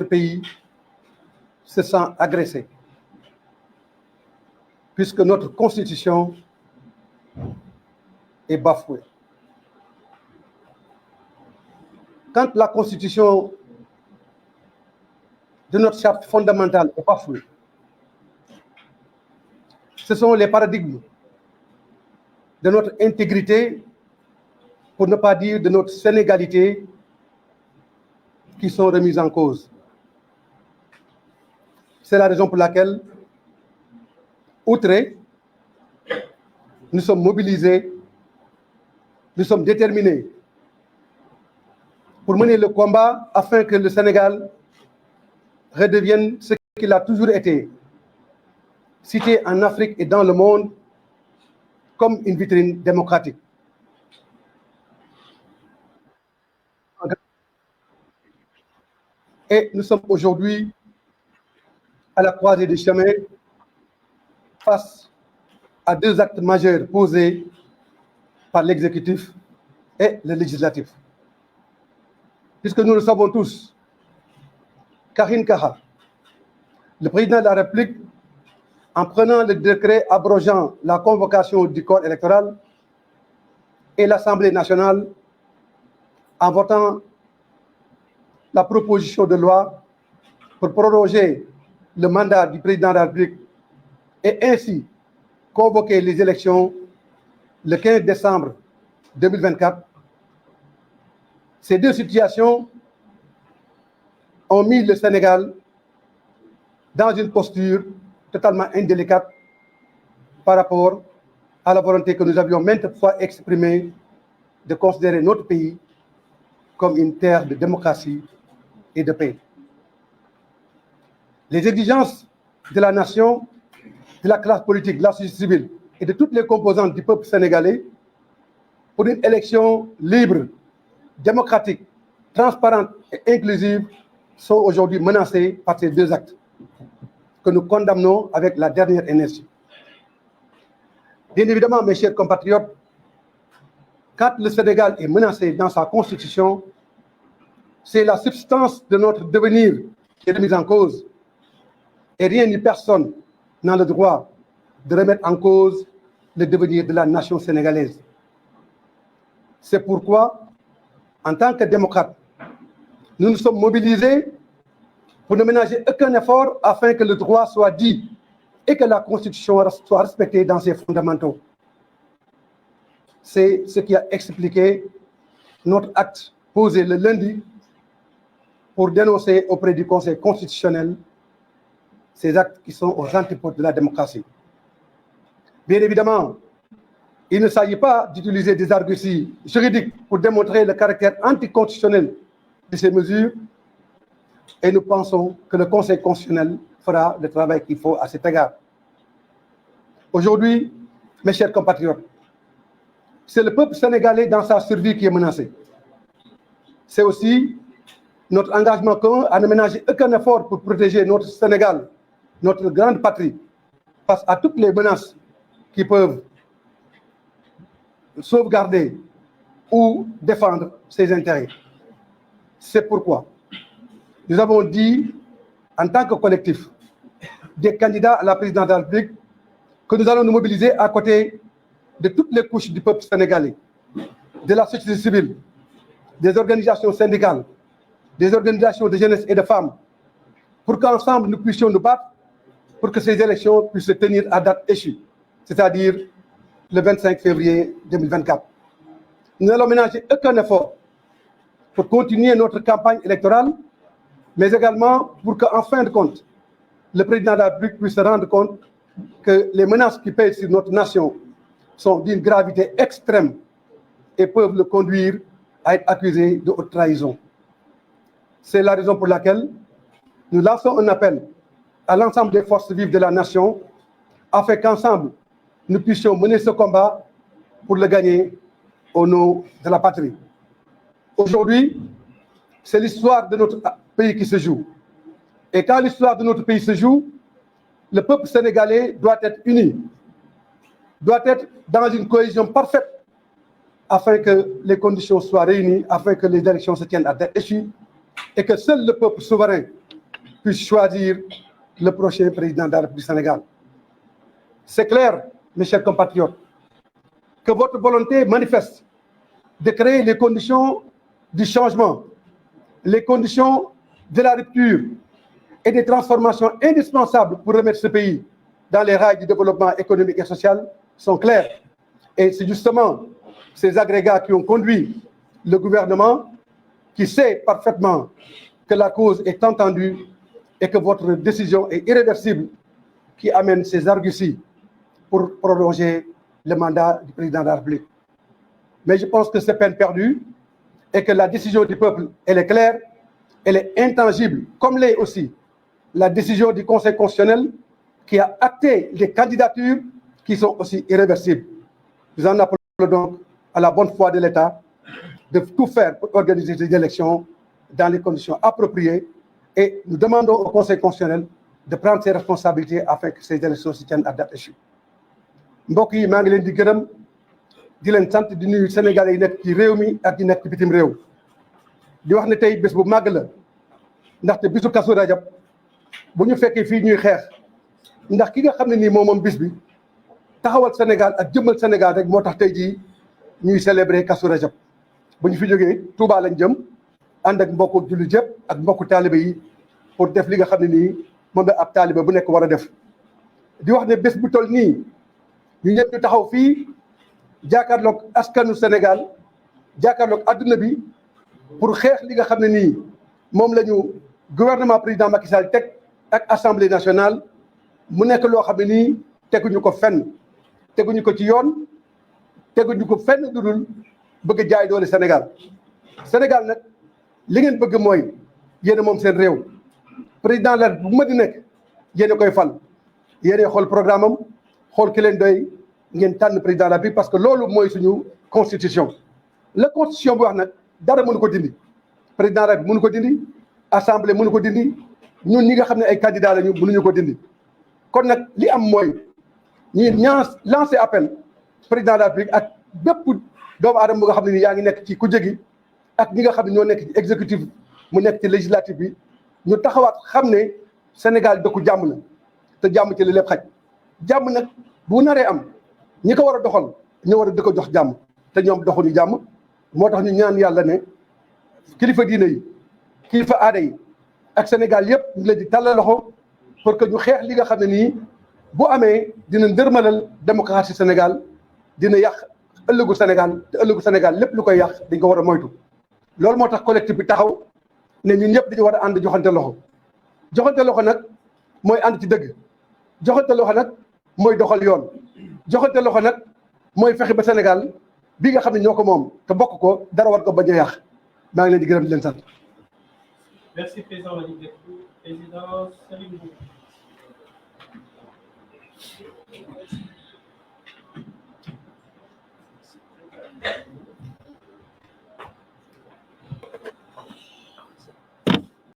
pays se sent agressé, puisque notre constitution est bafouée. Quand la constitution de notre charte fondamentale est bafouée, ce sont les paradigmes de notre intégrité, pour ne pas dire de notre sénégalité, qui sont remises en cause. C'est la raison pour laquelle, outrés, nous sommes mobilisés, nous sommes déterminés pour mener le combat afin que le Sénégal redevienne ce qu'il a toujours été, cité en Afrique et dans le monde comme une vitrine démocratique. Et nous sommes aujourd'hui à la croisée des chemins face à deux actes majeurs posés par l'exécutif et le législatif. Puisque nous le savons tous, Karim Kaha, le président de la République, en prenant le décret abrogeant la convocation du corps électoral, et l'Assemblée nationale, en votant la proposition de loi pour proroger le mandat du président de la République et ainsi convoquer les élections le 15 décembre 2024, ces deux situations ont mis le Sénégal dans une posture totalement indélicate par rapport à la volonté que nous avions maintes fois exprimée de considérer notre pays comme une terre de démocratie et de paix. Les exigences de la nation, de la classe politique, de la société civile et de toutes les composantes du peuple sénégalais pour une élection libre, démocratique, transparente et inclusive sont aujourd'hui menacées par ces deux actes que nous condamnons avec la dernière énergie. Bien évidemment, mes chers compatriotes, quand le Sénégal est menacé dans sa constitution, c'est la substance de notre devenir qui est remise en cause. Et rien ni personne n'a le droit de remettre en cause le devenir de la nation sénégalaise. C'est pourquoi, en tant que démocrates, nous nous sommes mobilisés pour ne ménager aucun effort afin que le droit soit dit et que la Constitution soit respectée dans ses fondamentaux. C'est ce qui a expliqué notre acte posé le lundi pour dénoncer auprès du Conseil constitutionnel ces actes qui sont aux antipodes de la démocratie. Bien évidemment, il ne s'agit pas d'utiliser des arguties juridiques pour démontrer le caractère anticonstitutionnel de ces mesures, et nous pensons que le Conseil constitutionnel fera le travail qu'il faut à cet égard. Aujourd'hui, mes chers compatriotes, c'est le peuple sénégalais dans sa survie qui est menacé. C'est aussi notre engagement commun à ne ménager aucun effort pour protéger notre Sénégal, notre grande patrie, face à toutes les menaces qui peuvent sauvegarder ou défendre ses intérêts. C'est pourquoi nous avons dit, en tant que collectif des candidats à la présidence de la République, que nous allons nous mobiliser à côté de toutes les couches du peuple sénégalais, de la société civile, des organisations syndicales, des organisations de jeunesse et de femmes, pour qu'ensemble nous puissions nous battre pour que ces élections puissent se tenir à date échue, c'est-à-dire le 25 février 2024. Nous n'allons ménager aucun effort pour continuer notre campagne électorale, mais également pour qu'en fin de compte, le président de la République puisse se rendre compte que les menaces qui pèsent sur notre nation sont d'une gravité extrême et peuvent le conduire à être accusé de haute trahison. C'est la raison pour laquelle nous lançons un appel à l'ensemble des forces vives de la nation afin qu'ensemble, nous puissions mener ce combat pour le gagner au nom de la patrie. Aujourd'hui, c'est l'histoire de notre pays qui se joue. Et quand l'histoire de notre pays se joue, le peuple sénégalais doit être uni, doit être dans une cohésion parfaite afin que les conditions soient réunies, afin que les élections se tiennent à date échue et que seul le peuple souverain puisse choisir le prochain président de la République du Sénégal. C'est clair, mes chers compatriotes, que votre volonté manifeste de créer les conditions du changement, les conditions de la rupture et des transformations indispensables pour remettre ce pays dans les rails du développement économique et social sont clairs. Et c'est justement ces agrégats qui ont conduit le gouvernement, qui sait parfaitement que la cause est entendue et que votre décision est irréversible, qui amène ces arguties pour prolonger le mandat du président de la République. Mais je pense que c'est peine perdue et que la décision du peuple, elle est claire, elle est intangible, comme l'est aussi la décision du Conseil constitutionnel qui a acté les candidatures qui sont aussi irréversibles. Nous en appelons donc à la bonne foi de l'État de tout faire pour organiser ces élections dans les conditions appropriées et nous demandons au Conseil constitutionnel de prendre ses responsabilités afin que ces élections se tiennent à date échue. mbokk yi maa ngi leen di gërëm di leen sant di nuyu Sénégalais yi nekk ci réew mi ak yi nekk ci bitim réew di wax ne tey bés bu màgg la ndaxte bisu Kazu Rajab bu ñu fekkee fii ñuy xeex ndax ki nga xam ne nii moom bis bi taxawal Sénégal ak jëmmal Sénégal rek moo tax tey jii ñuy célébrer Kazu Rajab bu ñu fi jógee Touba lañ jëm ànd ak mbokku jullit yëpp ak mbokku taalibe yi pour def li nga xam ne nii moom la ab taalibe bu nekk war a def di wax ne bés bu toll nii ñu ñëpp ñu taxaw fii jàkkaarloog askanu Sénégal jàkkaarloog adduna bi pour xeex li nga xam ne nii moom la ñu gouvernement président Macky Sall teg ak assemblée nationale mu nekk loo xam ne nii teguñu ko fenn teguñu ko ci yoon teguñu ko fenn lu dul bëgg a jaay doole Sénégal Sénégal nag li ngeen bëgg mooy yéen a moom seen réew président la bu ma di nekk yéen a koy fal yéen a xool programme am xool ki leen doy ngeen tànn président la bi parce que loolu mooy suñu constitution la constitution bi wax nag dara mënu ko dindi président la bi mënu ko dindi assemblée mënu ko dindi ñun ñi nga xam ne ay candidat lañu mënuñu ko dindi kon nag li am mooy ñi lancer appel président de la République ak bépp doomu aadama bu nga xam ne ni yaa ngi nekk ci kujje gi ak ñi nga xam ne ñoo nekk ci exécutif mu nekk ci législatif bi ñu taxawaat xam ne Sénégal dëkku jàmm la te jàmm ci li lépp xaj jàmm nag bu naree am ñi ko war a doxal ñu war a di ko jox jàmm te ñoom doxuñu jàmm moo tax ñu ñaan yàlla ne kilifa diine yi kilifa aada yi ak Sénégal yëpp ñu leen di tàllal loxo pour que ñu xeex li nga xam ne nii bu amee dina ndërmalal démocratie Sénégal dina yàq ëllëgu Sénégal te ëllëgu Sénégal lépp lu koy yàq dañ ko war a moytu loolu moo tax collectif bi taxaw ne ñun ñëpp dañu war a ànd joxante loxo nag mooy ànd ci dëgg joxante loxo nag mooy doxal yoon joxante loxo nag mooy fexe ba Sénégal bi nga xam ne ñoo ko moom te bokk ko dara war ko bañ a yàq maa ngi leen di gërëm di leen sant. Merci président Malick Gakou. Président Serigne Mboup.